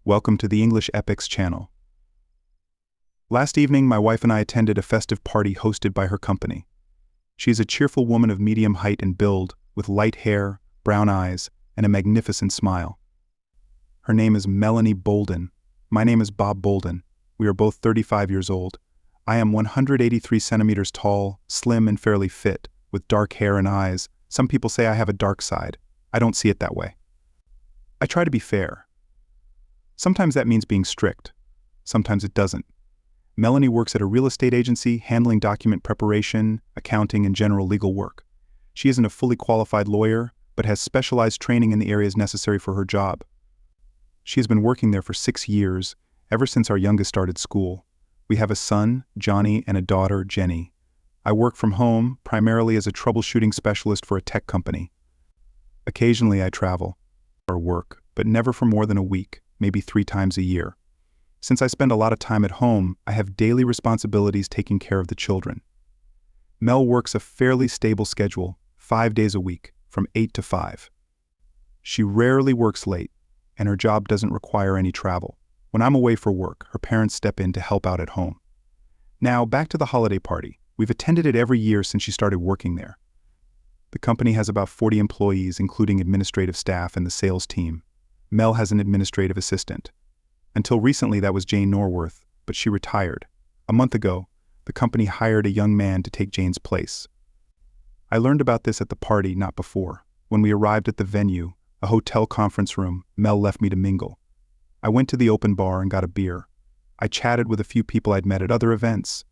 Welcome to the English Epics channel. Last evening, my wife and I attended a festive party hosted by her company. She is a cheerful woman of medium height and build, with light hair, brown eyes, and a magnificent smile. Her name is Melanie Bolden. My name is Bob Bolden. We are both 35 years old. I am 183 centimeters tall, slim and fairly fit, with dark hair and eyes. Some people say I have a dark side. I don't see it that way. I try to be fair. Sometimes that means being strict. Sometimes it doesn't. Melanie works at a real estate agency handling document preparation, accounting, and general legal work. She isn't a fully qualified lawyer, but has specialized training in the areas necessary for her job. She has been working there for 6 years, ever since our youngest started school. We have a son, Johnny, and a daughter, Jenny. I work from home, primarily as a troubleshooting specialist for a tech company. Occasionally I travel or work, but never for more than a week, maybe 3 times a year. Since I spend a lot of time at home, I have daily responsibilities taking care of the children. Mel works a fairly stable schedule, 5 days a week, from 8 to 5. She rarely works late, and her job doesn't require any travel. When I'm away for work, her parents step in to help out at home. Now, back to the holiday party. We've attended it every year since she started working there. The company has about 40 employees, including administrative staff and the sales team. Mel has an administrative assistant. Until recently, that was Jane Norworth, but she retired. A month ago, the company hired a young man to take Jane's place. I learned about this at the party, not before. When we arrived at the venue, a hotel conference room, Mel left me to mingle. I went to the open bar and got a beer. I chatted with a few people I'd met at other events.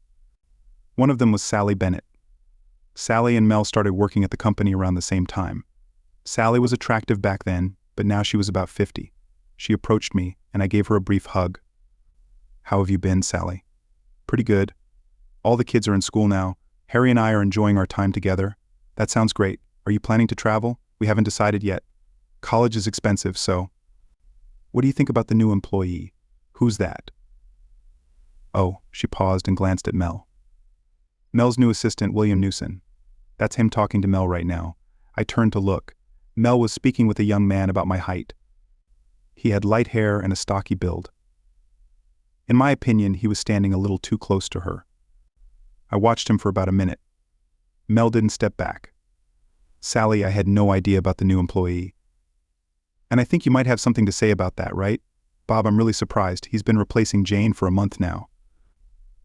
One of them was Sally Bennett. Sally and Mel started working at the company around the same time. Sally was attractive back then, but now she was about 50. She approached me, and I gave her a brief hug. "How have you been, Sally?" "Pretty good. All the kids are in school now. Harry and I are enjoying our time together." "That sounds great. Are you planning to travel?" "We haven't decided yet. College is expensive, so..." "What do you think about the new employee?" "Who's that?" "Oh," she paused and glanced at Mel. "Mel's new assistant, William Newson. That's him talking to Mel right now." I turned to look. Mel was speaking with a young man about my height. He had light hair and a stocky build. In my opinion, he was standing a little too close to her. I watched him for about a minute. Mel didn't step back. "Sally, I had no idea about the new employee. And I think you might have something to say about that, right? Bob, I'm really surprised. He's been replacing Jane for a month now."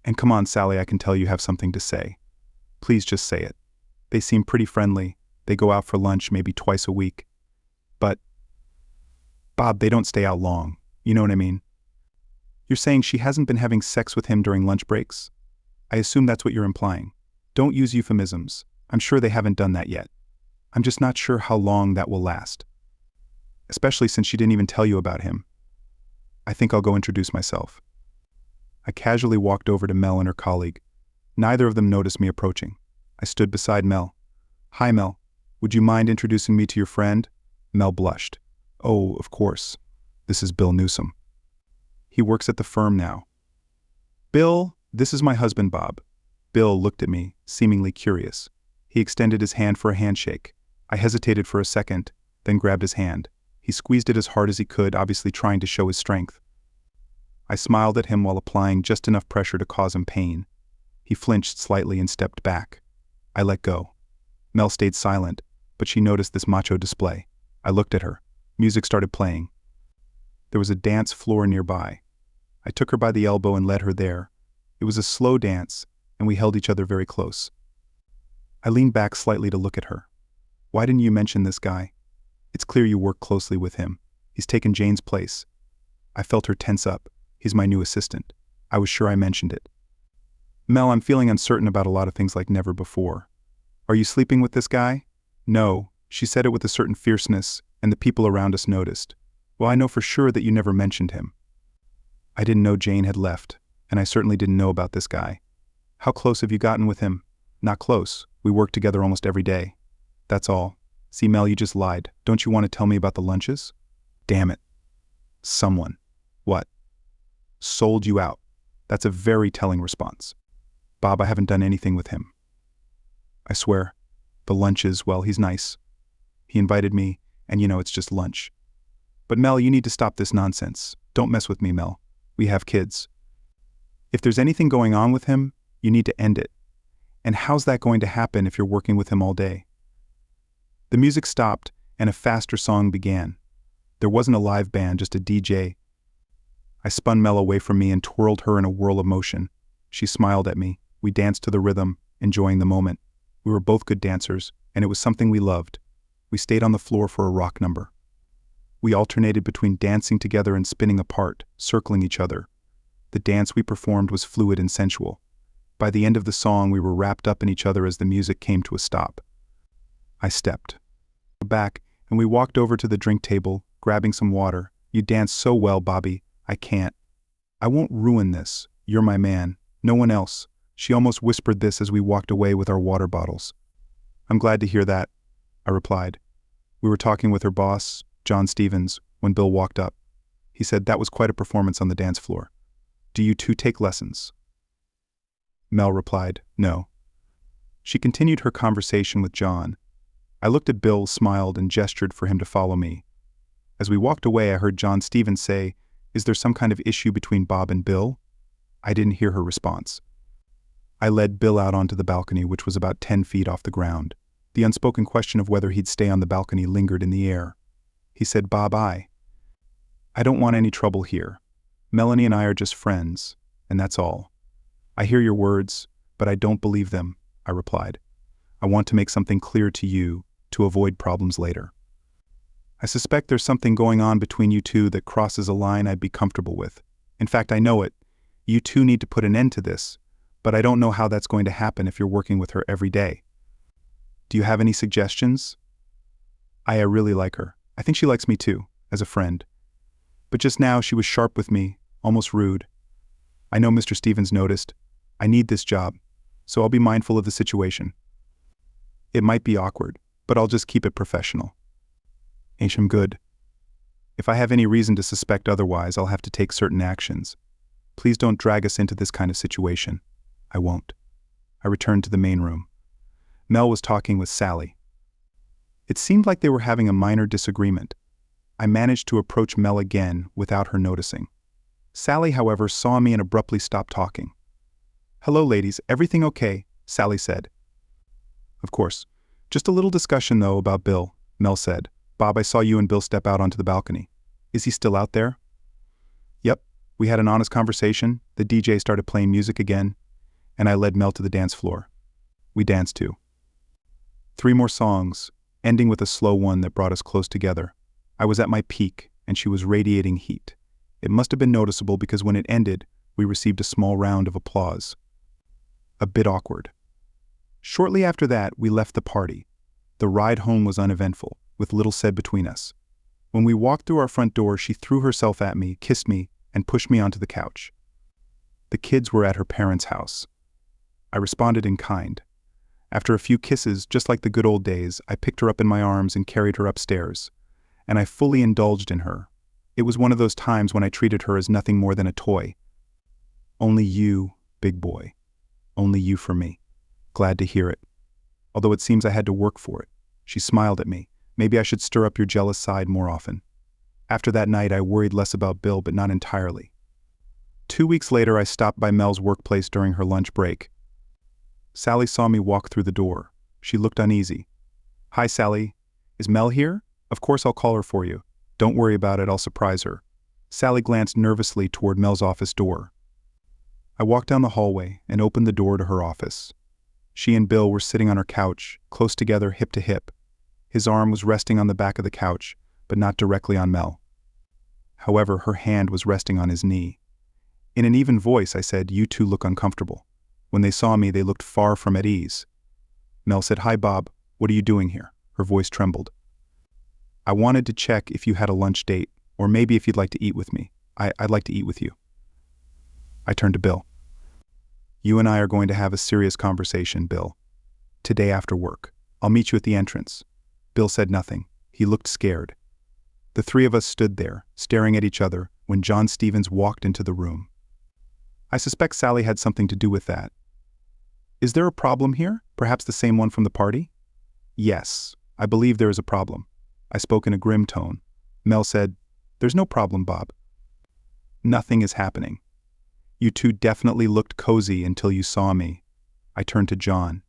"And come on, Sally, I can tell you have something to say. Please just say it. They seem pretty friendly. They go out for lunch maybe twice a week. But, Bob, they don't stay out long. You know what I mean?" "You're saying she hasn't been having sex with him during lunch breaks? I assume that's what you're implying. Don't use euphemisms. I'm sure they haven't done that yet. I'm just not sure how long that will last. Especially since she didn't even tell you about him. I think I'll go introduce myself." I casually walked over to Mel and her colleague. Neither of them noticed me approaching. I stood beside Mel. "Hi, Mel. Would you mind introducing me to your friend?" Mel blushed. "Oh, of course. This is Bill Newsom. He works at the firm now." "Bill, this is my husband, Bob." Bill looked at me, seemingly curious. He extended his hand for a handshake. I hesitated for a second, then grabbed his hand. He squeezed it as hard as he could, obviously trying to show his strength. I smiled at him while applying just enough pressure to cause him pain. He flinched slightly and stepped back. I let go. Mel stayed silent, but she noticed this macho display. I looked at her. Music started playing. There was a dance floor nearby. I took her by the elbow and led her there. It was a slow dance, and we held each other very close. I leaned back slightly to look at her. "Why didn't you mention this guy? It's clear you work closely with him. He's taken Jane's place." I felt her tense up. "He's my new assistant." I was sure I mentioned it. "Mel, I'm feeling uncertain about a lot of things like never before. Are you sleeping with this guy?" "No," she said it with a certain fierceness, and the people around us noticed. "Well, I know for sure that you never mentioned him." I didn't know Jane had left, and I certainly didn't know about this guy. "How close have you gotten with him?" "Not close. We work together almost every day. That's all." "See, Mel, you just lied. Don't you want to tell me about the lunches?" "Damn it. Someone." "What?" "Sold you out." That's a very telling response. "Bob, I haven't done anything with him." "I swear. The lunches, well, he's nice. He invited me, and it's just lunch." "But Mel, you need to stop this nonsense. "Don't mess with me, Mel. We have kids. If there's anything going on with him, you need to end it. And how's that going to happen if you're working with him all day?" The music stopped, and a faster song began. There wasn't a live band, just a DJ. I spun Mel away from me and twirled her in a whirl of motion. She smiled at me. We danced to the rhythm, enjoying the moment. We were both good dancers, and it was something we loved. We stayed on the floor for a rock number. We alternated between dancing together and spinning apart, circling each other. The dance we performed was fluid and sensual. By the end of the song, we were wrapped up in each other as the music came to a stop. I stepped back, and we walked over to the drink table, grabbing some water. "You dance so well, Bobby. I can't. I won't ruin this. You're my man. No one else." She almost whispered this as we walked away with our water bottles. "I'm glad to hear that," I replied. We were talking with her boss, John Stevens, when Bill walked up. He said that was quite a performance on the dance floor. "Do you two take lessons?" Mel replied, "No." She continued her conversation with John. I looked at Bill, smiled, and gestured for him to follow me. As we walked away, I heard John Stevens say, "Is there some kind of issue between Bob and Bill?" I didn't hear her response. I led Bill out onto the balcony, which was about 10 feet off the ground. The unspoken question of whether he'd stay on the balcony lingered in the air. He said, "Bob, I don't want any trouble here. Melanie and I are just friends, and that's all." "I hear your words, but I don't believe them," I replied. "I want to make something clear to you, to avoid problems later. I suspect there's something going on between you two that crosses a line I'd be comfortable with. In fact, I know it. You two need to put an end to this, but I don't know how that's going to happen if you're working with her every day. Do you have any suggestions?" I really like her. I think she likes me too, as a friend. But just now she was sharp with me, almost rude. "I know Mr. Stevens noticed. I need this job, so I'll be mindful of the situation. It might be awkward, but I'll just keep it professional. Ain't good. If I have any reason to suspect otherwise, I'll have to take certain actions. Please don't drag us into this kind of situation." "I won't." I returned to the main room. Mel was talking with Sally. It seemed like they were having a minor disagreement. I managed to approach Mel again without her noticing. Sally, however, saw me and abruptly stopped talking. "Hello, ladies. Everything okay?" Sally said. "Of course. Just a little discussion, though, about Bill," Mel said. "Bob, I saw you and Bill step out onto the balcony. Is he still out there?" "Yep. We had an honest conversation. The DJ started playing music again, and I led Mel to the dance floor. We danced too. 3 more songs, ending with a slow one that brought us close together. I was at my peak, and she was radiating heat. It must have been noticeable because when it ended, we received a small round of applause. A bit awkward. Shortly after that, we left the party. The ride home was uneventful, with little said between us. When we walked through our front door, she threw herself at me, kissed me, and pushed me onto the couch. The kids were at her parents' house. I responded in kind. After a few kisses, just like the good old days, I picked her up in my arms and carried her upstairs. And I fully indulged in her. It was one of those times when I treated her as nothing more than a toy. "Only you, big boy. Only you for me." Glad to hear it. Although it seems I had to work for it. She smiled at me. Maybe I should stir up your jealous side more often. After that night, I worried less about Bill, but not entirely. 2 weeks later, I stopped by Mel's workplace during her lunch break. Sally saw me walk through the door. She looked uneasy. "Hi, Sally. Is Mel here? Of course I'll call her for you. Don't worry about it, I'll surprise her." Sally glanced nervously toward Mel's office door. I walked down the hallway and opened the door to her office. She and Bill were sitting on her couch, close together, hip to hip. His arm was resting on the back of the couch, but not directly on Mel. However, her hand was resting on his knee. In an even voice, I said, "You two look uncomfortable." When they saw me, they looked far from at ease. Mel said, "Hi, Bob. What are you doing here?" Her voice trembled. "I wanted to check if you had a lunch date, or maybe if you'd like to eat with me. I'd like to eat with you." I turned to Bill. "You and I are going to have a serious conversation, Bill. Today after work. I'll meet you at the entrance." Bill said nothing. He looked scared. The 3 of us stood there, staring at each other, when John Stevens walked into the room. I suspect Sally had something to do with that. "Is there a problem here? Perhaps the same one from the party?" "Yes, I believe there is a problem." I spoke in a grim tone. Mel said, "There's no problem, Bob." Nothing is happening. You two definitely looked cozy until you saw me. I turned to John.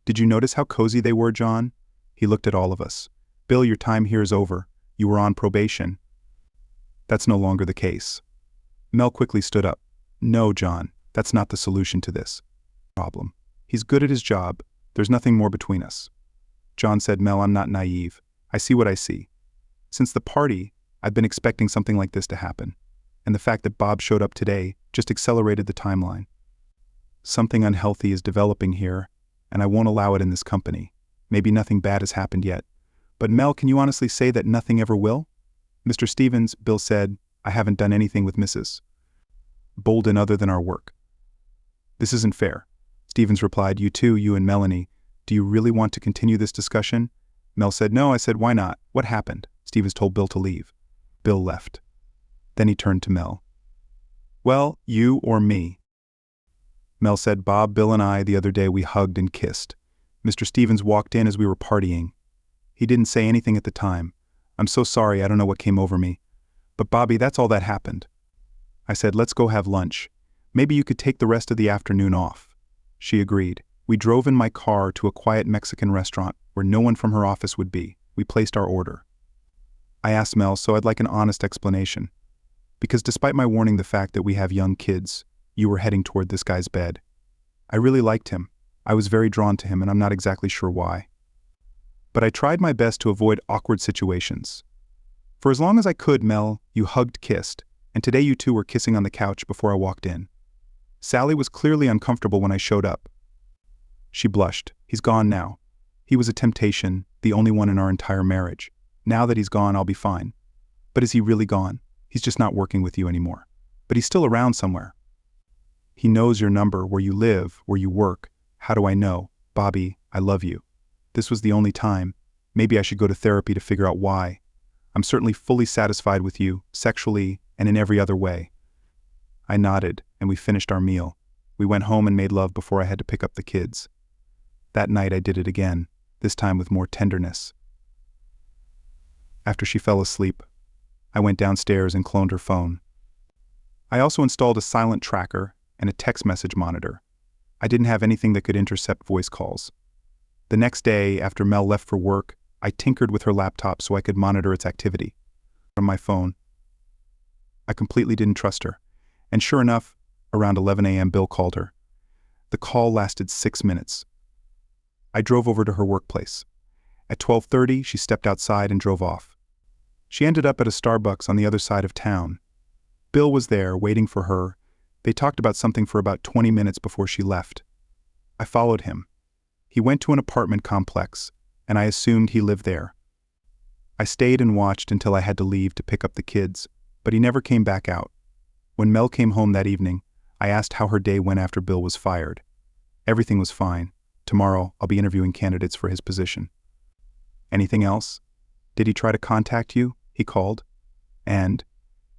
Did you notice how cozy they were, John? He looked at all of us. Bill, your time here is over. You were on probation. That's no longer the case. Mel quickly stood up. No, John, that's not the solution to this problem. He's good at his job. There's nothing more between us. John said, Mel, I'm not naive. I see what I see. Since the party, I've been expecting something like this to happen. And the fact that Bob showed up today just accelerated the timeline. Something unhealthy is developing here, and I won't allow it in this company. Maybe nothing bad has happened yet. But Mel, can you honestly say that nothing ever will? Mr. Stevens, Bill said, I haven't done anything with Mrs. Bolden other than our work. This isn't fair. Stevens replied, you two, you and Melanie, do you really want to continue this discussion? Mel said, no. I said, why not? What happened? Stevens told Bill to leave. Bill left. Then he turned to Mel. Well, you or me? Mel said, Bob, Bill and I, the other day we hugged and kissed. Mr. Stevens walked in as we were partying. He didn't say anything at the time. I'm so sorry, I don't know what came over me. But Bobby, that's all that happened. I said, let's go have lunch. Maybe you could take the rest of the afternoon off. She agreed. We drove in my car to a quiet Mexican restaurant where no one from her office would be. We placed our order. I asked Mel, so I'd like an honest explanation. Because despite my warning the fact that we have young kids, you were heading toward this guy's bed. I really liked him. I was very drawn to him, and I'm not exactly sure why. But I tried my best to avoid awkward situations. For as long as I could, Mel, you hugged, kissed, and today you two were kissing on the couch before I walked in. Sally was clearly uncomfortable when I showed up. She blushed. He's gone now. He was a temptation, the only one in our entire marriage. Now that he's gone, I'll be fine. But is he really gone? He's just not working with you anymore. But he's still around somewhere. He knows your number, where you live, where you work. How do I know? Bobby, I love you. This was the only time. Maybe I should go to therapy to figure out why. I'm certainly fully satisfied with you, sexually and in every other way. I nodded, and we finished our meal. We went home and made love before I had to pick up the kids. That night I did it again, this time with more tenderness. After she fell asleep, I went downstairs and cloned her phone. I also installed a silent tracker and a text message monitor. I didn't have anything that could intercept voice calls. The next day, after Mel left for work, I tinkered with her laptop so I could monitor its activity. From my phone, I completely didn't trust her. And sure enough, around 11 a.m. Bill called her. The call lasted 6 minutes. I drove over to her workplace. At 12:30, she stepped outside and drove off. She ended up at a Starbucks on the other side of town. Bill was there, waiting for her. They talked about something for about 20 minutes before she left. I followed him. He went to an apartment complex, and I assumed he lived there. I stayed and watched until I had to leave to pick up the kids, but he never came back out. When Mel came home that evening, I asked how her day went after Bill was fired. Everything was fine. Tomorrow, I'll be interviewing candidates for his position. Anything else? Did he try to contact you? He called. And?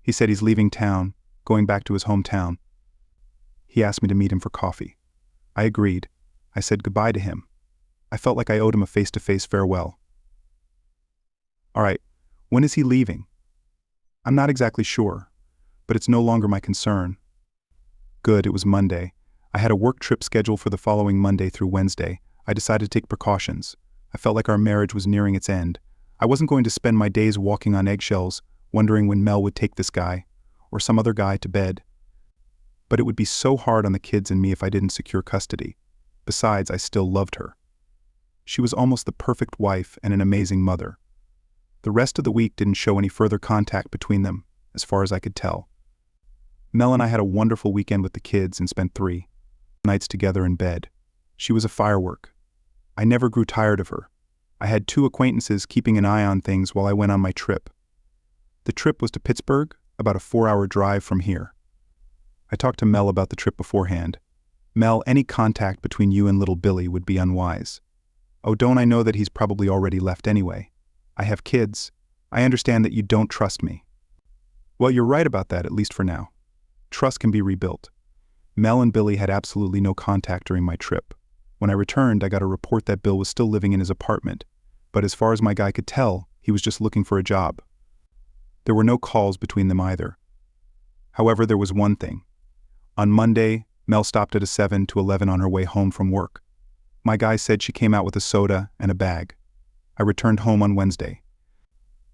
He said he's leaving town, going back to his hometown. He asked me to meet him for coffee. I agreed. I said goodbye to him. I felt like I owed him a face-to-face farewell. All right, when is he leaving? I'm not exactly sure, but it's no longer my concern. Good, it was Monday. I had a work trip scheduled for the following Monday through Wednesday. I decided to take precautions. I felt like our marriage was nearing its end. I wasn't going to spend my days walking on eggshells, wondering when Mel would take this guy, or some other guy, to bed. But it would be so hard on the kids and me if I didn't secure custody. Besides, I still loved her. She was almost the perfect wife and an amazing mother. The rest of the week didn't show any further contact between them, as far as I could tell. Mel and I had a wonderful weekend with the kids and spent 3 nights together in bed. She was a firework. I never grew tired of her. I had 2 acquaintances keeping an eye on things while I went on my trip. The trip was to Pittsburgh, about a 4-hour drive from here. I talked to Mel about the trip beforehand. Mel, any contact between you and little Billy would be unwise. Oh, don't I know that he's probably already left anyway? I have kids. I understand that you don't trust me. Well, you're right about that, at least for now. Trust can be rebuilt. Mel and Billy had absolutely no contact during my trip. When I returned, I got a report that Bill was still living in his apartment, but as far as my guy could tell, he was just looking for a job. There were no calls between them either. However, there was one thing. On Monday, Mel stopped at a 7-Eleven on her way home from work. My guy said she came out with a soda and a bag. I returned home on Wednesday.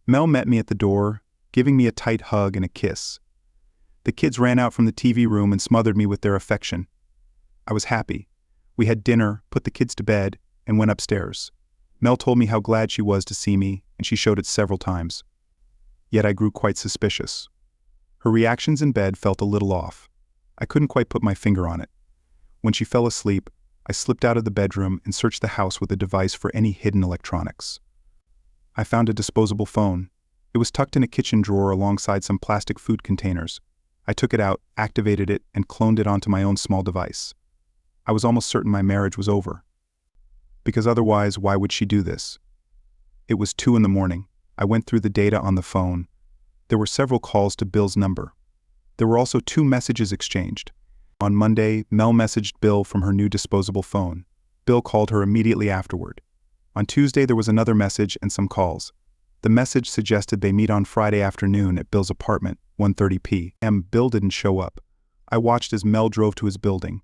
Mel met me at the door, giving me a tight hug and a kiss. The kids ran out from the TV room and smothered me with their affection. I was happy. We had dinner, put the kids to bed, and went upstairs. Mel told me how glad she was to see me, and she showed it several times. Yet I grew quite suspicious. Her reactions in bed felt a little off. I couldn't quite put my finger on it. When she fell asleep, I slipped out of the bedroom and searched the house with a device for any hidden electronics. I found a disposable phone. It was tucked in a kitchen drawer alongside some plastic food containers. I took it out, activated it, and cloned it onto my own small device. I was almost certain my marriage was over. Because otherwise, why would she do this? It was 2 a.m. I went through the data on the phone. There were several calls to Bill's number. There were also 2 messages exchanged. On Monday, Mel messaged Bill from her new disposable phone. Bill called her immediately afterward. On Tuesday, there was another message and some calls. The message suggested they meet on Friday afternoon at Bill's apartment, 1:30 p.m. Bill didn't show up. I watched as Mel drove to his building.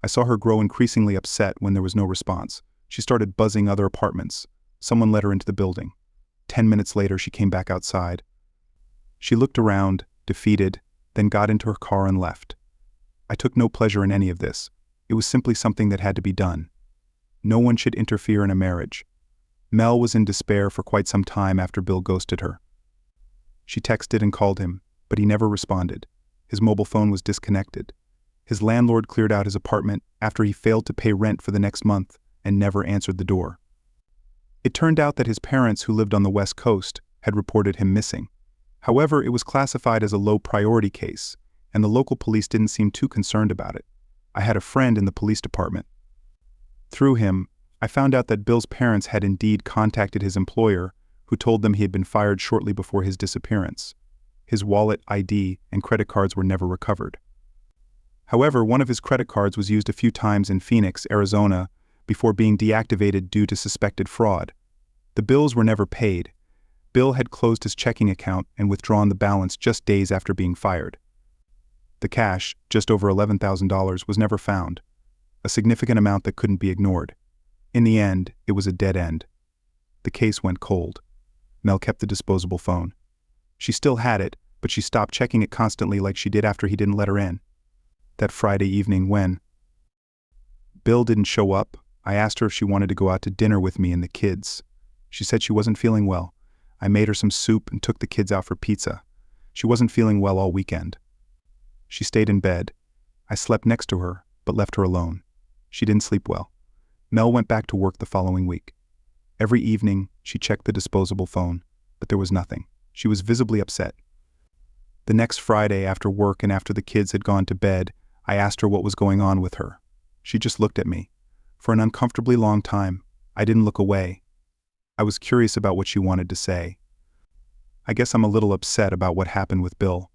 I saw her grow increasingly upset when there was no response. She started buzzing other apartments. Someone let her into the building. 10 minutes later, she came back outside. She looked around, defeated, then got into her car and left. I took no pleasure in any of this. It was simply something that had to be done. No one should interfere in a marriage. Mel was in despair for quite some time after Bill ghosted her. She texted and called him, but he never responded. His mobile phone was disconnected. His landlord cleared out his apartment after he failed to pay rent for the next month and never answered the door. It turned out that his parents, who lived on the West Coast, had reported him missing. However, it was classified as a low-priority case, and the local police didn't seem too concerned about it. I had a friend in the police department. Through him, I found out that Bill's parents had indeed contacted his employer, who told them he had been fired shortly before his disappearance. His wallet, ID, and credit cards were never recovered. However, one of his credit cards was used a few times in Phoenix, Arizona, before being deactivated due to suspected fraud. The bills were never paid. Bill had closed his checking account and withdrawn the balance just days after being fired. The cash, just over $11,000, was never found, a significant amount that couldn't be ignored. In the end, it was a dead end. The case went cold. Mel kept the disposable phone. She still had it, but she stopped checking it constantly like she did after he didn't let her in. That Friday evening when Bill didn't show up, I asked her if she wanted to go out to dinner with me and the kids. She said she wasn't feeling well. I made her some soup and took the kids out for pizza. She wasn't feeling well all weekend. She stayed in bed. I slept next to her, but left her alone. She didn't sleep well. Mel went back to work the following week. Every evening, she checked the disposable phone, but there was nothing. She was visibly upset. The next Friday after work and after the kids had gone to bed, I asked her what was going on with her. She just looked at me. For an uncomfortably long time, I didn't look away. I was curious about what she wanted to say. I guess I'm a little upset about what happened with Bill.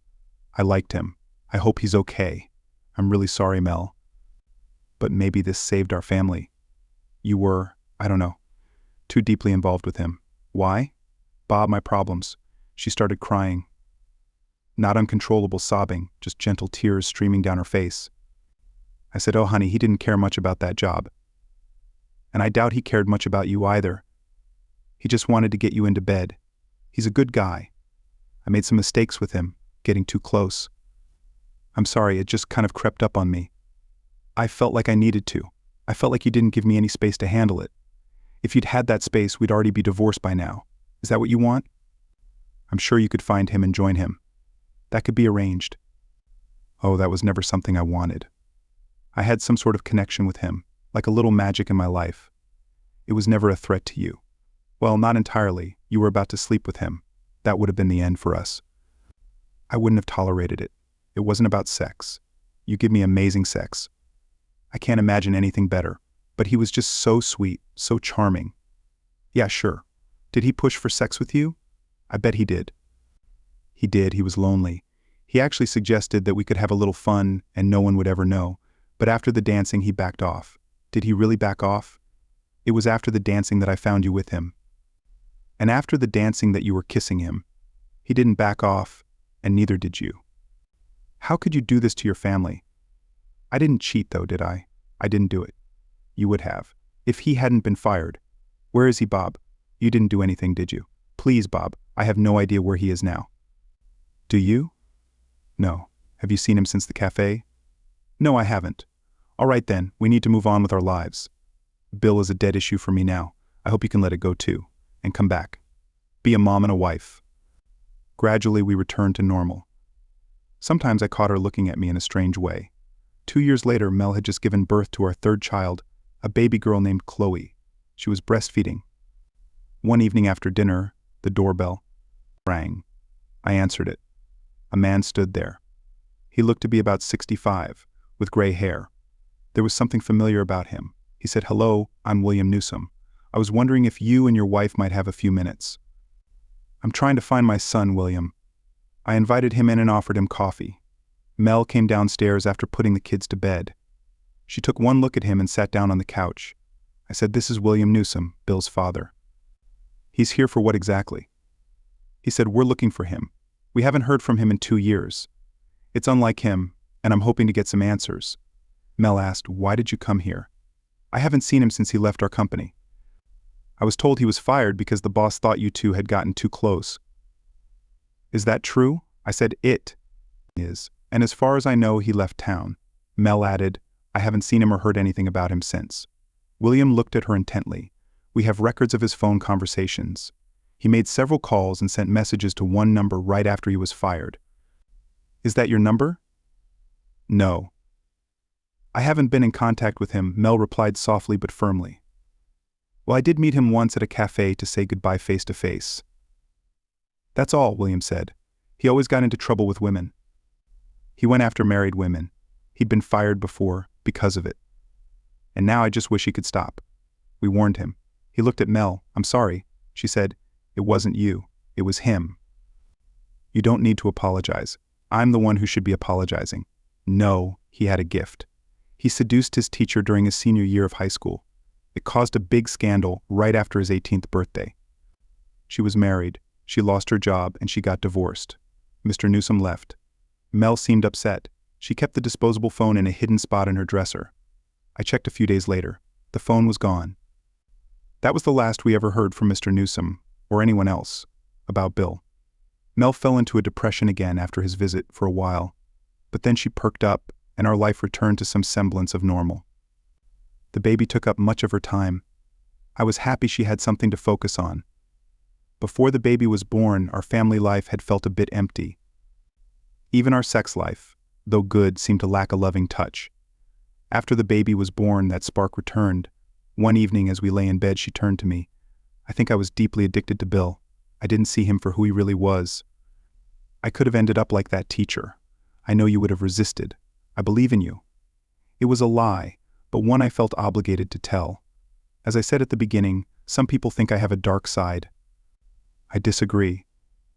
I liked him. I hope he's okay. I'm really sorry, Mel. But maybe this saved our family. You were, I don't know, too deeply involved with him. Why? Bob, my problems. She started crying. Not uncontrollable sobbing, just gentle tears streaming down her face. I said, "Oh, honey, he didn't care much about that job. And I doubt he cared much about you either. He just wanted to get you into bed. He's a good guy. I made some mistakes with him, getting too close. I'm sorry, it just kind of crept up on me. I felt like I needed to. I felt like you didn't give me any space to handle it. If you'd had that space, we'd already be divorced by now. Is that what you want? I'm sure you could find him and join him. That could be arranged." Oh, that was never something I wanted. I had some sort of connection with him, like a little magic in my life. It was never a threat to you. Well, not entirely. You were about to sleep with him. That would have been the end for us. I wouldn't have tolerated it. It wasn't about sex. You give me amazing sex. I can't imagine anything better. But he was just so sweet, so charming. Yeah, sure. Did he push for sex with you? I bet he did. He did. He was lonely. He actually suggested that we could have a little fun and no one would ever know. But after the dancing, he backed off. Did he really back off? It was after the dancing that I found you with him. And after the dancing that you were kissing him. He didn't back off, and neither did you. How could you do this to your family? I didn't cheat though, did I? I didn't do it. You would have. If he hadn't been fired. Where is he, Bob? You didn't do anything, did you? Please, Bob, I have no idea where he is now. Do you? No. Have you seen him since the cafe? No, I haven't. All right then, we need to move on with our lives. Bill is a dead issue for me now. I hope you can let it go too, and come back. Be a mom and a wife. Gradually, we returned to normal. Sometimes I caught her looking at me in a strange way. 2 years later, Mel had just given birth to our third child, a baby girl named Chloe. She was breastfeeding. One evening after dinner, the doorbell rang. I answered it. A man stood there. He looked to be about 65, with gray hair. There was something familiar about him. He said, "Hello, I'm William Newsom. I was wondering if you and your wife might have a few minutes." "I'm trying to find my son, William." I invited him in and offered him coffee. Mel came downstairs after putting the kids to bed. She took one look at him and sat down on the couch. I said, "This is William Newsom, Bill's father." "He's here for what exactly?" He said, "We're looking for him. We haven't heard from him in 2 years. It's unlike him, and I'm hoping to get some answers." Mel asked, "Why did you come here?" "I haven't seen him since he left our company. I was told he was fired because the boss thought you two had gotten too close." "Is that true?" I said, "It is. And as far as I know, he left town." Mel added, "I haven't seen him or heard anything about him since." William looked at her intently. "We have records of his phone conversations. He made several calls and sent messages to one number right after he was fired." "Is that your number?" "No. I haven't been in contact with him," Mel replied softly but firmly. "Well, I did meet him once at a cafe to say goodbye face to face." "That's all," William said. "He always got into trouble with women. He went after married women. He'd been fired before because of it. And now I just wish he could stop." We warned him. He looked at Mel. "I'm sorry." She said, "It wasn't you. It was him." "You don't need to apologize. I'm the one who should be apologizing." "No, he had a gift. He seduced his teacher during his senior year of high school. It caused a big scandal right after his 18th birthday. She was married, she lost her job, and she got divorced. Mr. Newsom left. Mel seemed upset. She kept the disposable phone in a hidden spot in her dresser. I checked a few days later. The phone was gone. That was the last we ever heard from Mr. Newsom, or anyone else, about Bill. Mel fell into a depression again after his visit for a while, but then she perked up and our life returned to some semblance of normal. The baby took up much of her time. I was happy she had something to focus on. Before the baby was born, our family life had felt a bit empty. Even our sex life, though good, seemed to lack a loving touch. After the baby was born, that spark returned. One evening as we lay in bed, she turned to me. "I think I was deeply addicted to Bill. I didn't see him for who he really was. I could have ended up like that teacher. I know you would have resisted. I believe in you." It was a lie, but one I felt obligated to tell. As I said at the beginning, some people think I have a dark side. I disagree.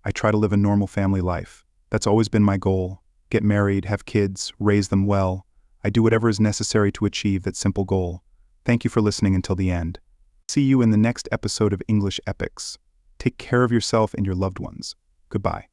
I try to live a normal family life. That's always been my goal. Get married, have kids, raise them well. I do whatever is necessary to achieve that simple goal. Thank you for listening until the end. See you in the next episode of English Epics. Take care of yourself and your loved ones. Goodbye.